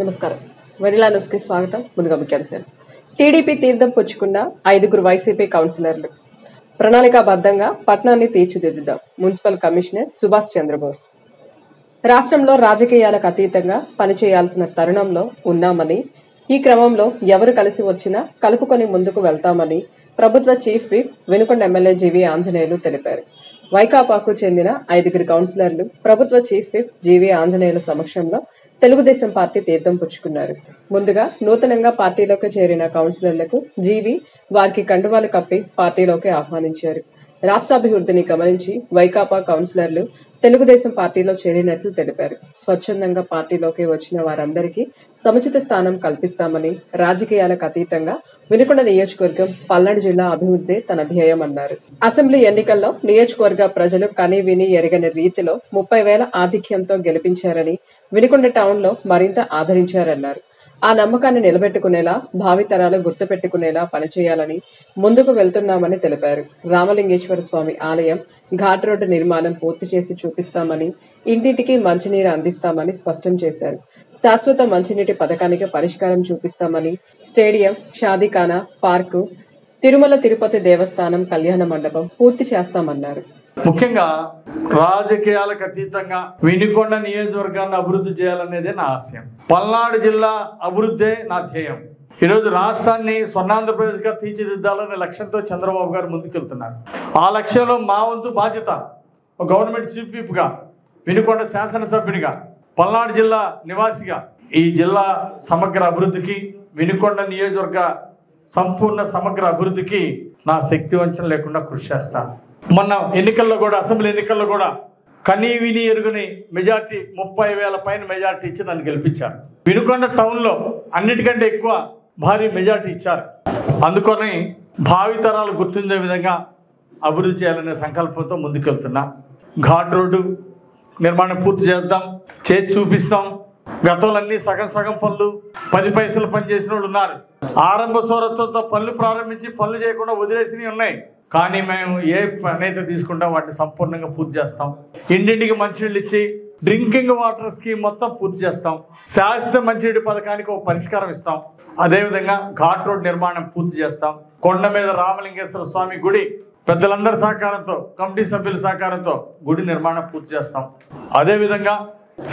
నమస్కారం. వెనిలా న్యూస్కి స్వాగతం. ముందుగా ముఖ్యాంశాలు. టీడీపీ తీర్థం పుచ్చుకున్న 5 వైసీపీ కౌన్సిలర్లు. ప్రణాళికాబద్ధంగా పట్టణాన్ని తీర్చిదిద్దుదాం. Municipal commissioner Subhash Chandrabose. రాష్ట్రంలో రాజకీయాలకు అతీతంగా పనిచేయాల్సిన తరుణంలో ఉన్నామని, ఈ క్రమంలో ఎవరు కలిసి వచ్చినా కలుపుకొని ముందుకు వెళ్తామని ప్రభుత్వ chief whip Vinukonda MLA GV Anjaneyulu తెలిపారు. వైకాపాకు చెందిన 5 కౌన్సిలర్లు ప్రభుత్వ చీఫ్ విప్ జీవీ ఆంజనేయుల సమక్షంలో తెలుగుదేశం పార్టీ తీర్థం పుచ్చుకున్నారు. ముందుగా నూతనంగా పార్టీలోకి చేరిన కౌన్సిలర్లకు జీవీ వారికి కండువాలు కప్పి పార్టీలోకి ఆహ్వానించారు. రాష్ట్రాభివృద్ధిని గమనించి వైకాపా కౌన్సిలర్లు తెలుగుదేశం పార్టీలో చేరినట్లు తెలిపారు. స్వచ్ఛందంగా పార్టీలోకి వచ్చిన వారందరికీ సముచిత స్థానం కల్పిస్తామని, రాజకీయాలకు అతీతంగా వినుకొండ నియోజకవర్గం, పల్నాడు జిల్లా అభివృద్ధి తన ధ్యేయమన్నారు. అసెంబ్లీ ఎన్నికల్లో నియోజకవర్గ ప్రజలు కని విని ఎరగని రీతిలో 30,000 ఆధిక్యంతో గెలిపించారని, వినుకొండ టౌన్ లో మరింత ఆదరించారన్నారు. ఆ నమ్మకాన్ని నిలబెట్టుకునేలా, భావితరాలు గుర్తుపెట్టుకునేలా పనిచేయాలని ముందుకు వెళ్తున్నామని తెలిపారు. రామలింగేశ్వర స్వామి ఆలయం, ఘాట్ రోడ్డు నిర్మాణం పూర్తి చేసి చూపిస్తామని, ఇంటింటికి మంచినీరు అందిస్తామని స్పష్టం చేశారు. శాశ్వత మంచినీటి పథకానికి పరిష్కారం చూపిస్తామని, స్టేడియం, షాదీఖానా, పార్కు, తిరుమల తిరుపతి దేవస్థానం కళ్యాణ మండపం పూర్తి చేస్తామన్నారు. ముఖ్యంగా రాజకీయాలకు అతీతంగా వినుకొండ నియోజకవర్గాన్ని అభివృద్ధి చేయాలనేదే నా ఆశయం. పల్నాడు జిల్లా అభివృద్ధే నా ధ్యేయం. ఈరోజు రాష్ట్రాన్ని స్వర్ణాంధ్రప్రదేశ్గా తీర్చిదిద్దాలనే లక్ష్యంతో చంద్రబాబు గారు ముందుకెళ్తున్నారు. ఆ లక్ష్యంలో మా వంతు బాధ్యత ఒక గవర్నమెంట్ చీఫ్ విప్గా, వినుకొండ శాసనసభ్యునిగా, పల్నాడు జిల్లా నివాసిగా ఈ జిల్లా సమగ్ర అభివృద్ధికి, వినుకొండ నియోజకవర్గ సంపూర్ణ సమగ్ర అభివృద్ధికి నా శక్తి వంచన లేకుండా కృషి చేస్తాను. మొన్న ఎన్నికల్లో కూడా, అసెంబ్లీ ఎన్నికల్లో కూడా కనీ విని ఎరుగుని మెజార్టీ, 30,000 పైన మెజార్టీ ఇచ్చి నన్ను గెలిపించారు. వినుకొండ టౌన్లో అన్నిటికంటే ఎక్కువ భారీ మెజార్టీ ఇచ్చారు. అందుకని భావితరాలు గుర్తుండే విధంగా అభివృద్ధి చేయాలనే సంకల్పంతో ముందుకెళ్తున్నా. ఘాట్ రోడ్డు నిర్మాణం పూర్తి చేద్దాం, చేసి చూపిస్తాం. గతంలో అన్ని సగం పనులు, 10 పైసలు పని చేసిన వాళ్ళు ఉన్నారు. ఆరంభ స్వరత్వంతో పనులు ప్రారంభించి పనులు చేయకుండా వదిలేసినవి ఉన్నాయి. కానీ మేము ఏ పని అయితే తీసుకుంటాం వాటిని సంపూర్ణంగా పూర్తి చేస్తాం. ఇంటింటికి మంచినీళ్ళు ఇచ్చి డ్రింకింగ్ వాటర్ స్కీమ్ మొత్తం పూర్తి చేస్తాం. శాశ్వత మంచినీటి పథకానికి ఒక పరిష్కారం ఇస్తాం. అదేవిధంగా ఘాట్ రోడ్ నిర్మాణం పూర్తి చేస్తాం. కొండ మీద రామలింగేశ్వర స్వామి గుడి పెద్దలందరి సహకారంతో, కమిటీ సభ్యుల సహకారంతో గుడి నిర్మాణం పూర్తి చేస్తాం. అదేవిధంగా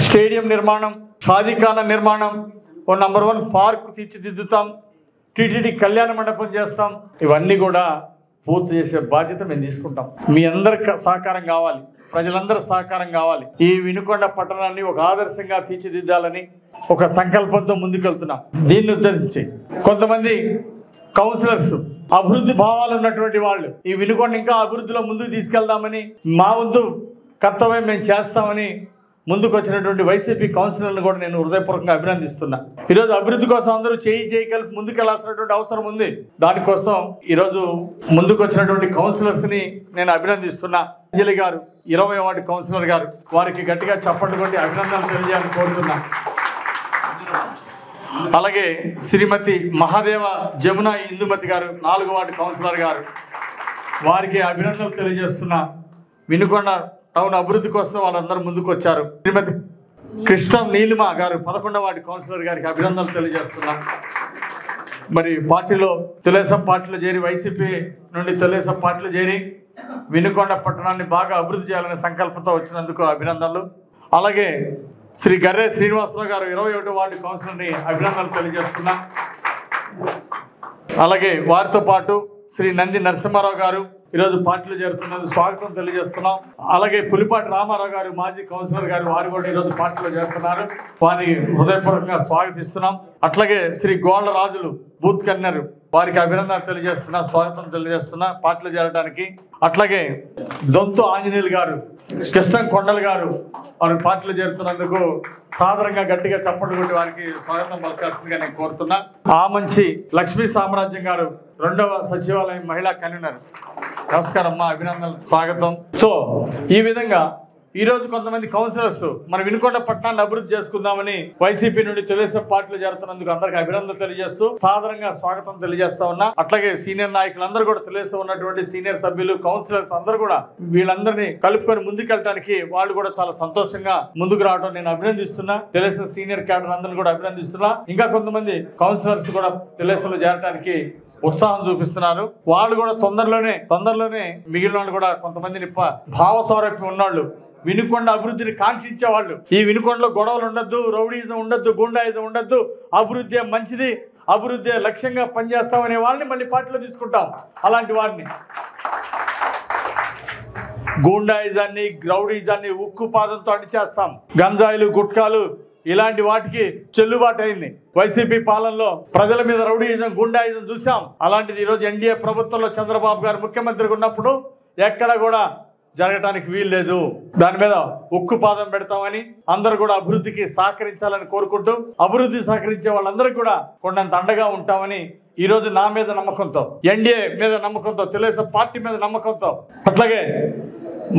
స్టేడియం నిర్మాణం, షాదీఖానా నిర్మాణం, ఓ నంబర్ 1 పార్క్ తీర్చిదిద్దుతాం. టీటీడీ కళ్యాణ మండపం చేస్తాం. ఇవన్నీ కూడా పూర్తి చేసే బాధ్యత మేము తీసుకుంటాం. మీ అందరి సహకారం కావాలి, ప్రజలందరి సహకారం కావాలి. ఈ వినుకొండ పట్టణాన్ని ఒక ఆదర్శంగా తీర్చిదిద్దాలని ఒక సంకల్పంతో ముందుకెళ్తున్నాం. దీన్ని ఉద్ధరించి కొంతమంది కౌన్సిలర్స్ అభివృద్ధి భావాలు ఉన్నటువంటి వాళ్ళు ఈ వినుకొండ ఇంకా అభివృద్ధిలో ముందుకు తీసుకెళ్దామని, మా వంతు కర్తవ్యం మేము చేస్తామని ముందుకు వచ్చినటువంటి వైసీపీ కౌన్సిలర్లను కూడా నేను హృదయపూర్వకంగా అభినందిస్తున్నా. ఈరోజు అభివృద్ధి కోసం అందరూ చేయి కలిపి ముందుకెళ్లాల్సినటువంటి అవసరం ఉంది. దానికోసం ఈరోజు ముందుకు వచ్చినటువంటి కౌన్సిలర్స్ని నేను అభినందిస్తున్నా. అంజలి గారు 20వ వార్డు కౌన్సిలర్ గారు, వారికి గట్టిగా చప్పట్లు కొట్టి అభినందనలు తెలియజేయాలని కోరుతున్నా. అలాగే శ్రీమతి మహాదేవ జమున ఇందుమతి గారు 4వ వార్డు కౌన్సిలర్ గారు, వారికి అభినందనలు తెలియజేస్తున్నా. వినుకొండ టౌన్ అభివృద్ధి కోసం వాళ్ళందరూ ముందుకు వచ్చారు. శ్రీమతి కృష్ణ నీలిమ గారు 11వ వార్డు కౌన్సిలర్ గారికి అభినందనలు తెలియజేస్తున్నా. మరి పార్టీలో తెలుగుదేశం పార్టీలో చేరి, వైసీపీ నుండి తెలుగుదేశం పార్టీలో చేరి వినుకొండ పట్టణాన్ని బాగా అభివృద్ధి చేయాలనే సంకల్పంతో వచ్చినందుకు అభినందనలు. అలాగే శ్రీ గర్రె శ్రీనివాసరావు గారు 21వ వార్డు కౌన్సిలర్ని అభినందనలు తెలియజేస్తున్నా. అలాగే వారితో పాటు శ్రీ నంది నరసింహారావు గారు ఈరోజు పార్టీలో చేరుతున్నందుకు స్వాగతం తెలియజేస్తున్నాం. అలాగే పులిపాటి రామారావు గారు మాజీ కౌన్సిలర్ గారు, వారు కూడా ఈరోజు పార్టీలో చేరుతున్నారు. వారిని హృదయపూర్వకంగా స్వాగతిస్తున్నాం. అట్లాగే శ్రీ గోళ్ల రాజులు బూత్ కన్వీనర్, వారికి అభినందనలు తెలియజేస్తున్నా, స్వాగతం తెలియజేస్తున్నా పార్టీలో చేరడానికి. అట్లాగే దొంతు ఆంజనేయులు గారు, కృష్ణం కొండలు గారు, వారు పార్టీలో చేరుతున్నందుకు సాధారణంగా గట్టిగా చప్పట్లు కొట్టి వారికి స్వాగతం పలకాల్సిందిగా నేను కోరుతున్నా. ఆ మంచి లక్ష్మీ సామ్రాజ్యం గారు 2వ సచివాలయం మహిళా కన్వీనర్, నమస్కారం అమ్మా, అభినందనలు, స్వాగతం. సో ఈ విధంగా ఈరోజు కొంతమంది కౌన్సిలర్స్ మన వినుకొండ పట్టణాన్ని అభివృద్ధి చేసుకుందామని వైసీపీ నుండి తెలుగుదేశం పార్టీలో చేరుతున్నందుకు అందరికీ అభినందనలు తెలియజేస్తూ సాధారణంగా స్వాగతం తెలియజేస్తా ఉన్నా. అట్లాగే సీనియర్ నాయకులందరూ కూడా తెలుస్తూ ఉన్నటువంటి సీనియర్ సభ్యులు కౌన్సిలర్స్ అందరూ కూడా వీళ్ళందరినీ కలుపుకొని ముందుకెళ్ళడానికి వాళ్ళు కూడా చాలా సంతోషంగా ముందుకు రావడం నేను అభినందిస్తున్నా. తెలుగుదేశం సీనియర్ క్యాడర్ అందరిని కూడా అభినందిస్తున్నా. ఇంకా కొంతమంది కౌన్సిలర్స్ కూడా తెలుగుదేశంలో చేరడానికి ఉత్సాహం చూపిస్తున్నారు. వాళ్ళు కూడా తొందరలోనే మిగిలిన వాళ్ళు కూడా కొంతమందిని భావ సౌరభ్యం ఉన్నవాళ్ళు, వినుకొండ అభివృద్ధిని కాంక్షించే వాళ్ళు, ఈ వినుకొండలో గొడవలు ఉండొద్దు, రౌడీజం ఉండొద్దు, గుండాయిజం ఉండొద్దు, అభివృద్ధి మంచిది, అభివృద్ధి లక్ష్యంగా పనిచేస్తామనే వాళ్ళని మళ్ళీ పార్టీలో తీసుకుంటాం. అలాంటి వారిని గుండాయిజాన్ని రౌడీజాన్ని ఉక్కు పాదంతో అణిచేస్తాం. గంజాయిలు గుట్కాలు ఇలాంటి వాటికి చెల్లుబాటు అయింది. వైసీపీ పాలనలో ప్రజల మీద రౌడీయిజం గుండాయిజం చూసాం. అలాంటిది ఈరోజు ఎన్డీఏ ప్రభుత్వంలో చంద్రబాబు గారు ముఖ్యమంత్రిగా ఉన్నప్పుడు ఎక్కడ కూడా జరగటానికి వీలు లేదు. దాని మీద ఉక్కు పాదం పెడతామని అందరూ కూడా అభివృద్ధికి సహకరించాలని కోరుకుంటూ, అభివృద్ధి సహకరించే వాళ్ళందరికీ కూడా కొండంత అండగా ఉంటామని ఈరోజు నా మీద నమ్మకంతో, ఎన్డీఏ మీద నమ్మకంతో, తెలుగుదేశం పార్టీ మీద నమ్మకంతో, అట్లాగే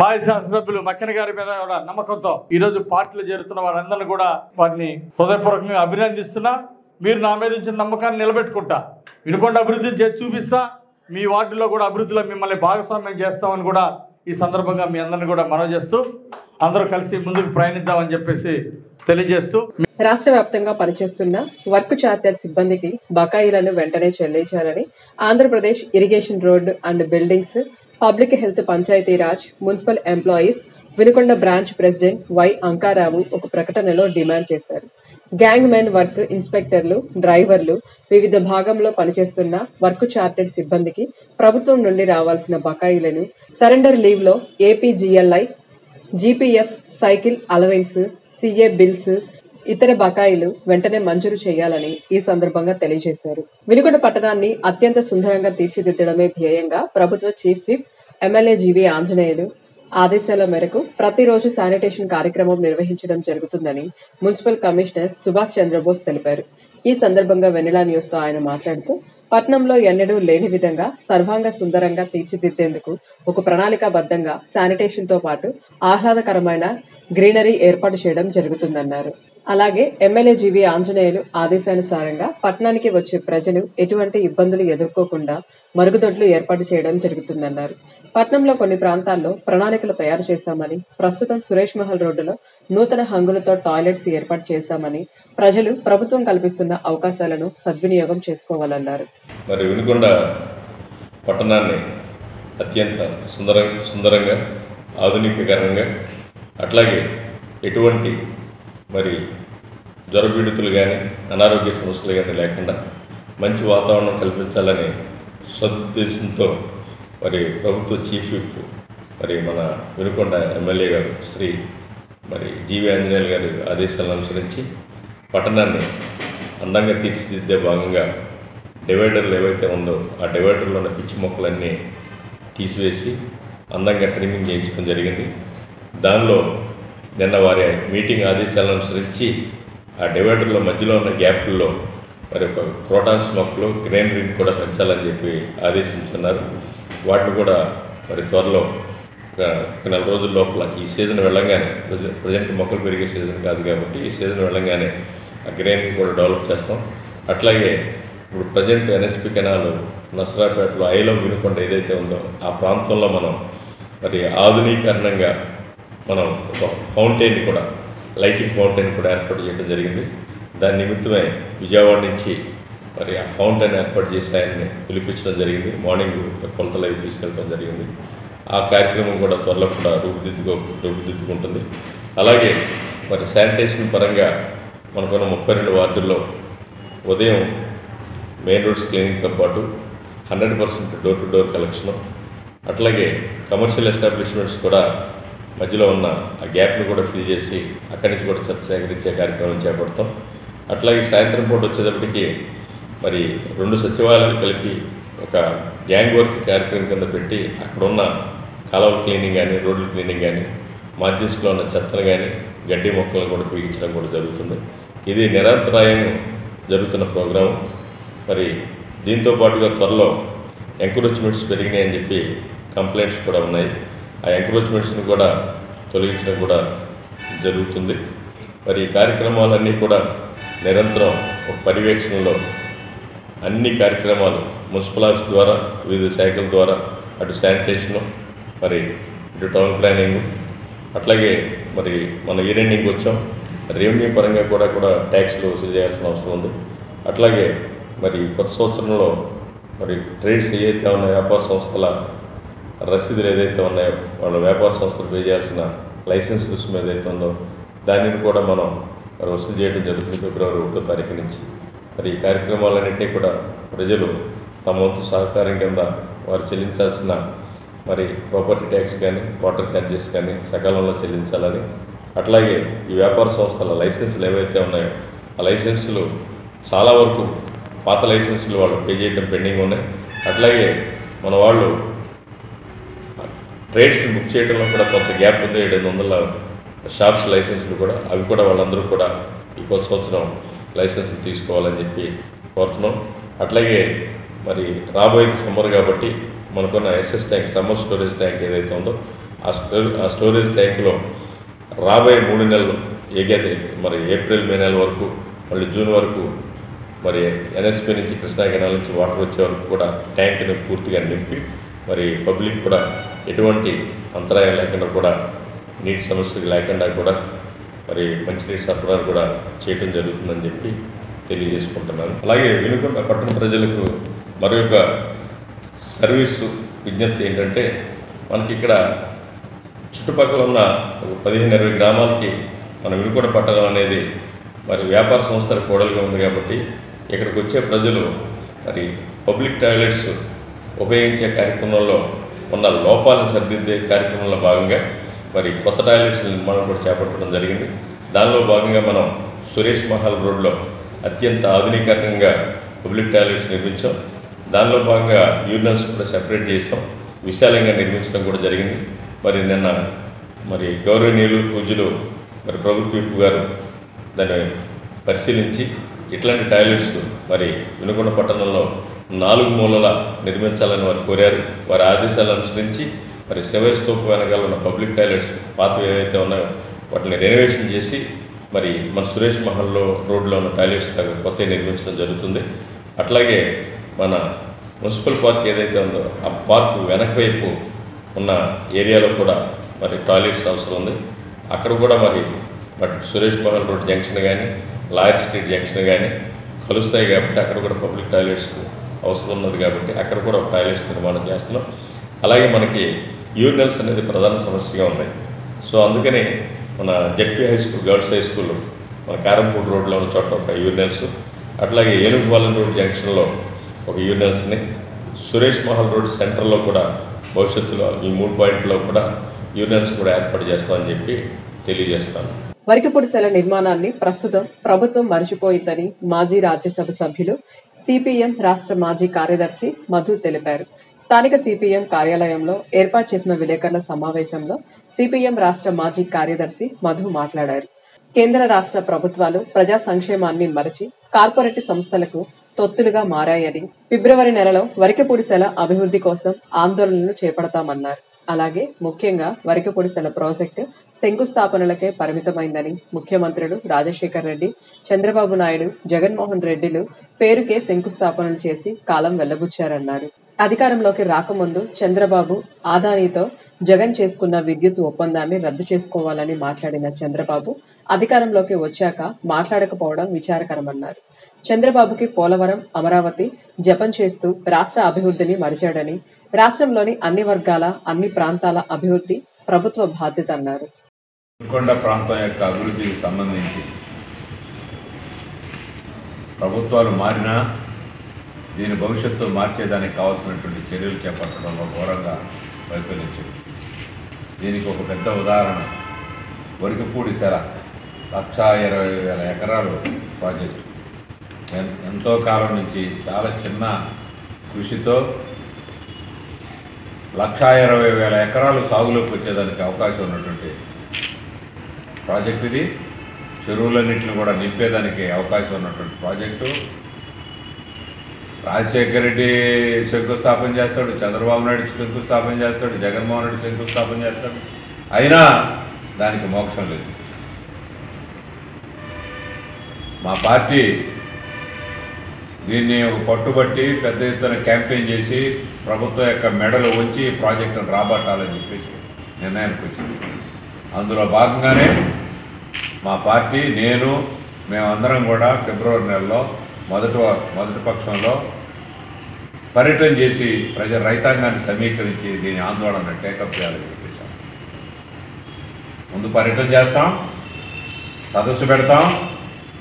మాజీ శాసనసభ్యులు మక్కెన గారి మీద కూడా నమ్మకంతో ఈరోజు పార్టీలో చేరుతున్న వారందరినీ కూడా వారిని హృదయపూర్వకంగా అభినందిస్తున్నా. మీరు నా మీద ఇచ్చిన నమ్మకాన్ని నిలబెట్టుకుంటా, వినుకొండ అభివృద్ధి చేసి చూపిస్తా, మీ వార్డులో కూడా అభివృద్ధిలో మిమ్మల్ని భాగస్వామ్యం చేస్తామని కూడా ఈ సందర్భంగా మీ అందరిని కూడా మనవి చేస్తూ అందరూ కలిసి ముందుకు ప్రయాణిద్దామని చెప్పేసి తెలియజేస్తూ, రాష్ట్ర వ్యాప్తంగా పనిచేస్తున్న వర్క్ చార్టర్ సిబ్బందికి బకాయిలను వెంటనే చెల్లించాలని Andhra Pradesh irrigation road and buildings, public health, Panchayati Raj, municipal employees Vinukonda branch president Y Ankarao ఒక ప్రకటనలో డిమాండ్ చేశారు. గ్యాంగ్ మెన్ వర్క్ ఇన్స్పెక్టర్లు, డ్రైవర్లు, వివిధ భాగంలో పనిచేస్తున్న వర్క్ చార్టెడ్ సిబ్బందికి ప్రభుత్వం నుండి రావాల్సిన బకాయిలను సరెండర్ లీవ్ లో APGLI, GPF, cycle allowance, CA bills, ఇతర బకాయిలు వెంటనే మంజూరు చేయాలని ఈ సందర్భంగా తెలియజేశారు. వినుకొండ పట్టణాన్ని అత్యంత సుందరంగా తీర్చిదిద్దడమే ధ్యేయంగా ప్రభుత్వ chief whip MLA GV Anjaneyulu ఆదేశాల మేరకు ప్రతిరోజు శానిటేషన్ కార్యక్రమం నిర్వహించడం జరుగుతుందని మున్సిపల్ కమిషనర్ సుభాష్ చంద్రబోస్ తెలిపారు. ఈ సందర్భంగా వెన్నెలా న్యూస్ తో ఆయన మాట్లాడుతూ, పట్నంలో ఎన్నడూ లేని విధంగా సర్వాంగ సుందరంగా తీర్చిదిద్దేందుకు ఒక ప్రణాళికాబద్ధంగా శానిటేషన్ తో పాటు ఆహ్లాదకరమైన గ్రీనరీ ఏర్పాటు చేయడం జరుగుతుందన్నారు. అలాగే ఎమ్మెల్యే జీవీ ఆంజనేయులు ఆదేశానుసారంగా పట్టణానికి వచ్చే ప్రజలు ఎటువంటి ఇబ్బందులు ఎదుర్కోకుండా మరుగుదొడ్లు ఏర్పాటు చేయడం జరుగుతుందన్నారు. పట్నంలో కొన్ని ప్రాంతాల్లో ప్రణాళికలు తయారు చేశామని, ప్రస్తుతం సురేష్ మహల్ రోడ్డులో నూతన హంగులతో టాయిలెట్స్ ఏర్పాటు చేశామని, ప్రజలు ప్రభుత్వం కల్పిస్తున్న అవకాశాలను సద్వినియోగం చేసుకోవాలన్నారు. మరి వినుకొండ పట్టణాన్ని అత్యంత సుందరంగా ఆధునికీకరణంగా, అట్లాగే ఎటువంటి మరి జ్వరపీడితులు కానీ అనారోగ్య సమస్యలు కానీ లేకుండా మంచి వాతావరణం కల్పించాలనే సదుద్దేశంతో మరి ప్రభుత్వ చీఫ్ విప్ మరి మన వినుకొండ ఎమ్మెల్యే గారు శ్రీ మరి జీవీ ఆంజనేయులు గారి ఆదేశాలను అనుసరించి పట్టణాన్ని అందంగా తీర్చిదిద్దే భాగంగా డివైడర్లు ఏవైతే ఉందో ఆ డివైడర్లో ఉన్న పిచ్చి మొక్కలన్నీ తీసివేసి అందంగా ట్రిమ్మింగ్ చేయించడం జరిగింది. దానిలో నిన్న వారి మీటింగ్ ఆదేశాలను అనుసరించి ఆ డివైడర్లో మధ్యలో ఉన్న గ్యాప్ల్లో మరి ఒక క్రోటాన్స్ మొక్కలు, గ్రీనరీని కూడా పెంచాలని చెప్పి ఆదేశించున్నారు. వాటిని కూడా మరి త్వరలో ఒక నెల రోజుల లోపల ఈ సీజన్ వెళ్ళంగానే, ప్రజెంట్ మొక్కలు పెరిగే సీజన్ కాదు కాబట్టి ఈ సీజన్ వెళ్ళంగానే ఆ గ్రీనరీ కూడా డెవలప్ చేస్తాం. అట్లాగే ఇప్పుడు ప్రజెంట్ ఎన్ఎస్పి కెనాల్ నసరాపేటలో ఐలో వినుకొండ ఏదైతే ఉందో ఆ ప్రాంతంలో మనం మరి ఆధునీకరణంగా మనం ఒక ఫౌంటైన్ కూడా, లైటింగ్ ఫౌంటైన్ కూడా ఏర్పాటు చేయడం జరిగింది. దాని నిమిత్తమే విజయవాడ నుంచి మరి ఆ ఫౌంటైన్ ఏర్పాటు చేసి ఆయన్ని పిలిపించడం జరిగింది. మార్నింగ్ కొలతలు అవి తీసుకెళ్ళడం జరిగింది. ఆ కార్యక్రమం కూడా త్వరలో కూడా రూపుదిద్దుకుంటుంది. అలాగే మరి శానిటేషన్ పరంగా మనకున్న 32 వార్డుల్లో ఉదయం మెయిన్ రోడ్స్ క్లీనింగ్తో పాటు 100% డోర్ టు డోర్ కలెక్షను, అట్లాగే కమర్షియల్ ఎస్టాబ్లిష్మెంట్స్ కూడా మధ్యలో ఉన్న ఆ గ్యాప్ని కూడా ఫిల్ చేసి అక్కడి నుంచి కూడా చెత్త సేకరించే కార్యక్రమం చేపడతాం. అట్లాగే సాయంత్రం పూట వచ్చేటప్పటికి మరి 2 సచివాలయాలు కలిపి ఒక గ్యాంగ్ వర్క్ కార్యక్రమం కింద పెట్టి అక్కడ ఉన్న కాలువ క్లీనింగ్ కానీ, రోడ్ల క్లీనింగ్ కానీ, మార్జిన్స్లో ఉన్న చెత్తను కానీ, గడ్డి మొక్కలను కూడా పీగించడం కూడా జరుగుతుంది. ఇది నిరంతరాయం జరుగుతున్న ప్రోగ్రాము. మరి దీంతో పాటుగా త్వరలో ఎంక్రోచ్మెంట్స్ పెరిగినాయి అని చెప్పి కంప్లైంట్స్ కూడా ఉన్నాయి. ఆ ఎంక్రోచ్మెంట్స్ని కూడా తొలగించడం కూడా జరుగుతుంది. మరి ఈ కార్యక్రమాలన్నీ కూడా నిరంతరం ఒక పర్యవేక్షణలో అన్ని కార్యక్రమాలు మున్సిపల్ ఆఫీస్ ద్వారా వివిధ శాఖల ద్వారా అటు శానిటేషను మరి ఇటు టౌన్ ప్లానింగ్ అట్లాగే మరి మన ఇయర్ ఎండింగ్ వచ్చాం రెవెన్యూ పరంగా కూడా ట్యాక్స్లు వసూలు చేయాల్సిన అవసరం ఉంది. అట్లాగే మరి కొత్త సంవత్సరంలో మరి ట్రేడ్స్ ఏదైతే ఉన్నాయో వ్యాపార సంస్థల రసీదులు ఏదైతే ఉన్నాయో వాళ్ళ వ్యాపార సంస్థలు పే చేయాల్సిన లైసెన్స్ రుసుము ఏదైతే ఉందో దానిని కూడా మనం మరి వసూలు చేయడం జరుగుతుంది ఫిబ్రవరి 1వ తారీఖు నుంచి. మరి ఈ కార్యక్రమాలన్నింటినీ కూడా ప్రజలు తమ వంతు సహకారం కింద వారు చెల్లించాల్సిన మరి ప్రాపర్టీ ట్యాక్స్ కానీ వాటర్ ఛార్జెస్ కానీ సకాలంలో చెల్లించాలని, అట్లాగే ఈ వ్యాపార సంస్థల లైసెన్సులు ఏవైతే ఉన్నాయో ఆ లైసెన్సులు చాలా వరకు పాత లైసెన్సులు వాళ్ళు పే చేయడం పెండింగ్ ఉన్నాయి. అట్లాగే మన వాళ్ళు ట్రేడ్స్ బుక్ చేయడంలో కూడా కొంత గ్యాప్ ఉంది. 700 షాప్స్ లైసెన్సులు కూడా అవి కూడా వాళ్ళందరూ కూడా ఈ కొత్త సంవత్సరం లైసెన్సులు తీసుకోవాలని చెప్పి కోరుతున్నాం. అట్లాగే మరి రాబోయేది సమ్మర్ కాబట్టి మనకున్న SS tank summer storage tank ఏదైతే ఉందో ఆ స్టోరేజ్ ట్యాంకులో రాబోయే 3 నెలలు మరి ఏప్రిల్ మే నెల వరకు మళ్ళీ జూన్ వరకు మరి ఎన్ఎస్పీ నుంచి కృష్ణా కెనాల్ నుంచి వాటర్ వచ్చే వరకు కూడా ట్యాంక్ని పూర్తిగా నింపి మరి పబ్లిక్ కూడా ఎటువంటి అంతరాయం లేకుండా కూడా నీటి సమస్యలు లేకుండా కూడా మరి మంచినీటి సరఫరా కూడా చేయడం జరుగుతుందని చెప్పి తెలియజేసుకుంటున్నాను. అలాగే వినుకొండ పట్టణ ప్రజలకు మరొక సర్వీసు విజ్ఞప్తి ఏంటంటే మనకి ఇక్కడ చుట్టుపక్కల ఉన్న ఒక 15-20 గ్రామాలకి మన వినుకొండ పట్టణం అనేది మరి వ్యాపార సంస్థల కోడలుగా ఉంది కాబట్టి ఇక్కడికి వచ్చే ప్రజలు మరి పబ్లిక్ టాయిలెట్స్ ఉపయోగించే కార్యక్రమంలో ఉన్న లోపాలను సరిదిద్దే కార్యక్రమంలో భాగంగా మరి కొత్త టాయిలెట్స్ నిర్మాణం కూడా చేపట్టడం జరిగింది. దానిలో భాగంగా మనం సురేష్ మహల్ రోడ్లో అత్యంత ఆధునికంగా పబ్లిక్ టాయిలెట్స్ నిర్మించాం. దానిలో భాగంగా యూరినల్స్ కూడా సెపరేట్ చేసాం, విశాలంగా నిర్మించడం కూడా జరిగింది. మరి నిన్న మరి గౌరవనీయులు పూజ్యులు మరి ప్రభుత్వ విప్ గారు దాన్ని పరిశీలించి ఇట్లాంటి టాయిలెట్స్ మరి వినుకొండ పట్టణంలో 4 మూలల నిర్మించాలని వారు కోరారు. వారి ఆదేశాలు అనుసరించి మరి శివస్తూప వెనకాల ఉన్న పబ్లిక్ టాయిలెట్స్ పాతవి ఏవైతే ఉన్నాయో వాటిని రెనోవేషన్ చేసి మరి మన సురేష్ మహల్లో రోడ్లో ఉన్న టాయిలెట్స్ కొత్త నిర్మించడం జరుగుతుంది. అట్లాగే మన మున్సిపల్ పార్క్ ఏదైతే ఉందో ఆ పార్క్ వెనక వైపు ఉన్న ఏరియాలో కూడా మరి టాయిలెట్స్ అవసరం ఉంది. అక్కడ కూడా మరి సురేష్ మహల్ రోడ్ జంక్షన్ కానీ లాయర్ స్ట్రీట్ జంక్షన్ కానీ కలుస్తాయి కాబట్టి అక్కడ కూడా పబ్లిక్ టాయిలెట్స్ అవసరం ఉన్నది కాబట్టి అక్కడ కూడా టాయిలెట్స్ నిర్మాణం చేస్తున్నాం. అలాగే మనకి యూరినల్స్ అనేది ప్రధాన సమస్యగా ఉన్నాయి. సో అందుకని మన ZP high school girls high school మన కారంపూడి రోడ్లో ఉన్న చోట ఒక యూరినల్స్, అట్లాగే ఏనుగుపాలెం రోడ్ జంక్షన్లో ఒక యూరినల్స్ని, సురేష్ మహల్ రోడ్ సెంటర్లో కూడా భవిష్యత్తులో ఈ 3 పాయింట్లో కూడా యూరినల్స్ కూడా ఏర్పాటు చేస్తామని చెప్పి తెలియజేస్తాను. వరికపొడిసెల నిర్మాణాన్ని ప్రస్తుతం ప్రభుత్వం మరిచిపోయిందని మాజీ రాజ్యసభ సభ్యులు సిపిఎం రాష్ట్ర మాజీ కార్యదర్శి మధు తెలిపారు. స్థానిక సిపిఎం కార్యాలయంలో ఏర్పాటు చేసిన విలేకరుల సమావేశంలో సిపిఎం రాష్ట్ర మాజీ కార్యదర్శి మధు మాట్లాడారు. కేంద్ర రాష్ట్ర ప్రభుత్వాలు ప్రజా సంక్షేమాన్ని మరచి కార్పొరేట్ సంస్థలకు తొత్తులుగా మారాయని, ఫిబ్రవరి నెలలో వరికపొడిసెల అభివృద్ధి కోసం ఆందోళనలు చేపడతామన్నారు. అలాగే ముఖ్యంగా వరికపొడిసెల ప్రాజెక్టు శంకుస్థాపనలకే పరిమితమైందని, ముఖ్యమంత్రులు రాజశేఖర్ రెడ్డి, చంద్రబాబు నాయుడు, జగన్మోహన్ రెడ్డిలు పేరుకే శంకుస్థాపనలు చేసి కాలం వెళ్లబుచ్చారన్నారు. అధికారంలోకి రాకముందు చంద్రబాబు ఆదానీతో జగన్ చేసుకున్న విద్యుత్ ఒప్పందాన్ని రద్దు చేసుకోవాలని మాట్లాడిన చంద్రబాబు అధికారంలోకి వచ్చాక మాట్లాడకపోవడం విచారకరమన్నారు. చంద్రబాబుకి పోలవరం, అమరావతి జపం చేస్తూ రాష్ట్ర అభివృద్ధిని మరిచాడని, రాష్ట్రంలోని అన్ని వర్గాల, అన్ని ప్రాంతాల అభివృద్ధి ప్రభుత్వ బాధ్యత అన్నారు. వినుకొండ ప్రాంతం యొక్క అభివృద్ధికి సంబంధించి ప్రభుత్వాలు మారినా దీని భవిష్యత్తు మార్చేదానికి కావాల్సినటువంటి చర్యలు చేపట్టడంలో ఘోరంగా వైఫల్యించింది. దీనికి ఒక పెద్ద ఉదాహరణ వరికపూడిసెల 1,20,000 ఎకరాలు ప్రాజెక్టు. ఎంతో కాలం నుంచి చాలా చిన్న కృషితో 1,20,000 ఎకరాలు సాగులోకి వచ్చేదానికి అవకాశం ఉన్నటువంటి ప్రాజెక్టు ఇది. చెరువులన్నింటిని కూడా నింపేదానికి అవకాశం ఉన్నటువంటి ప్రాజెక్టు. రాజశేఖర్ రెడ్డి శంకుస్థాపన చేస్తాడు, చంద్రబాబు నాయుడు శంకుస్థాపన చేస్తాడు, జగన్మోహన్ రెడ్డి శంకుస్థాపన చేస్తాడు. అయినా దానికి మోక్షం లేదు. మా పార్టీ దీన్ని ఒక పట్టుబట్టి పెద్ద ఎత్తున క్యాంపెయిన్ చేసి ప్రభుత్వం యొక్క మెడలు ఉంచి ప్రాజెక్టును రాబట్టాలని చెప్పేసి నిర్ణయానికి వచ్చింది. అందులో భాగంగానే మా పార్టీ మేమందరం కూడా ఫిబ్రవరి నెలలో మొదటి పక్షంలో పర్యటన చేసి రైతాంగాన్ని సమీకరించి దీని ఆందోళన టేకప్ చేయాలని చెప్పేసాం. ముందు పర్యటన చేస్తాం, సదస్సు పెడతాం,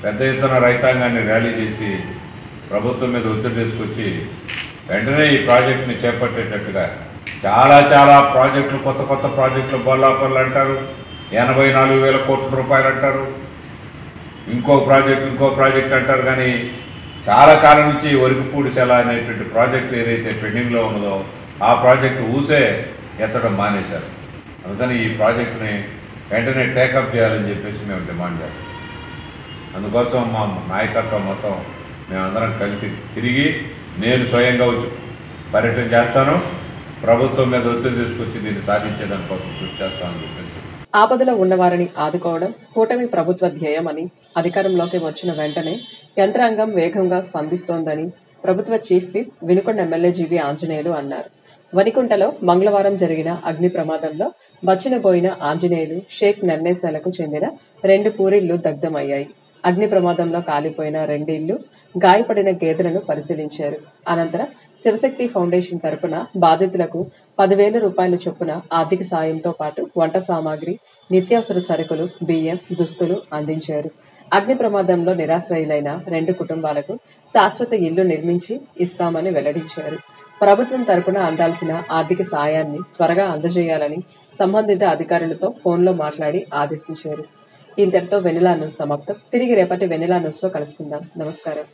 పెద్ద ఎత్తున రైతాంగాన్ని ర్యాలీ చేసి ప్రభుత్వం మీద ఒత్తిడి తీసుకొచ్చి వెంటనే ఈ ప్రాజెక్టుని చేపట్టేటట్టుగా చాలా ప్రాజెక్టులు కొత్త ప్రాజెక్టులు బొల్లాపల్లి అంటారు, 84,000 కోట్ల రూపాయలు అంటారు, ఇంకో ప్రాజెక్ట్ అంటారు. కానీ చాలా కాలం నుంచి వరికుపూడి సెల అనేటువంటి ప్రాజెక్టు ఏదైతే పెండింగ్లో ఉన్నదో ఆ ప్రాజెక్టు ఊసే ఎత్తడం మానేశారు. అందుకని ఈ ప్రాజెక్టుని వెంటనే టేకప్ చేయాలని చెప్పేసి మేము డిమాండ్ చేస్తాం. అందుకోసం మా నాయకత్వం మొత్తం మేమందరం కలిసి తిరిగి నేను స్వయంగా వచ్చి పర్యటన చేస్తాను, ప్రభుత్వం మీద ఒత్తిడి తీసుకొచ్చి దీన్ని సాధించేదానికోసం కృషి చేస్తామని చెప్పేసి. ఆపదలో ఉన్నవారిని ఆదుకోవడం కూటమి ప్రభుత్వ ధ్యేయమని, అధికారంలోకి వచ్చిన వెంటనే యంత్రాంగం వేగంగా స్పందిస్తోందని ప్రభుత్వ చీఫ్ విప్ వినుకొండ ఎమ్మెల్యే జీవి ఆంజనేయులు అన్నారు. వనికుంటలో మంగళవారం జరిగిన అగ్ని ప్రమాదంలో బచ్చినబోయిన ఆంజనేయులు షేక్ నన్నేశాలకు చెందిన 2 పూరిళ్లు దగ్ధమయ్యాయి. అగ్ని ప్రమాదంలో కాలిపోయిన 2 ఇళ్లు, గాయపడిన గేదెలను పరిశీలించారు. అనంతరం శివశక్తి ఫౌండేషన్ తరపున బాధితులకు 10,000 రూపాయల చొప్పున ఆర్థిక సాయంతో పాటు వంట సామాగ్రి, నిత్యావసర సరుకులు, బియ్యం, దుస్తులు అందించారు. అగ్ని ప్రమాదంలో నిరాశ్రయులైన 2 కుటుంబాలకు శాశ్వత ఇల్లు నిర్మించి ఇస్తామని వెల్లడించారు. ప్రభుత్వం తరపున అందాల్సిన ఆర్థిక సాయాన్ని త్వరగా అందజేయాలని సంబంధిత అధికారులతో ఫోన్లో మాట్లాడి ఆదేశించారు. ఇంతటితో వెనిలా న్యూస్ సమాప్తం. తిరిగి రేపటి వెనిలా న్యూస్లో కలుసుకుందాం. నమస్కారం.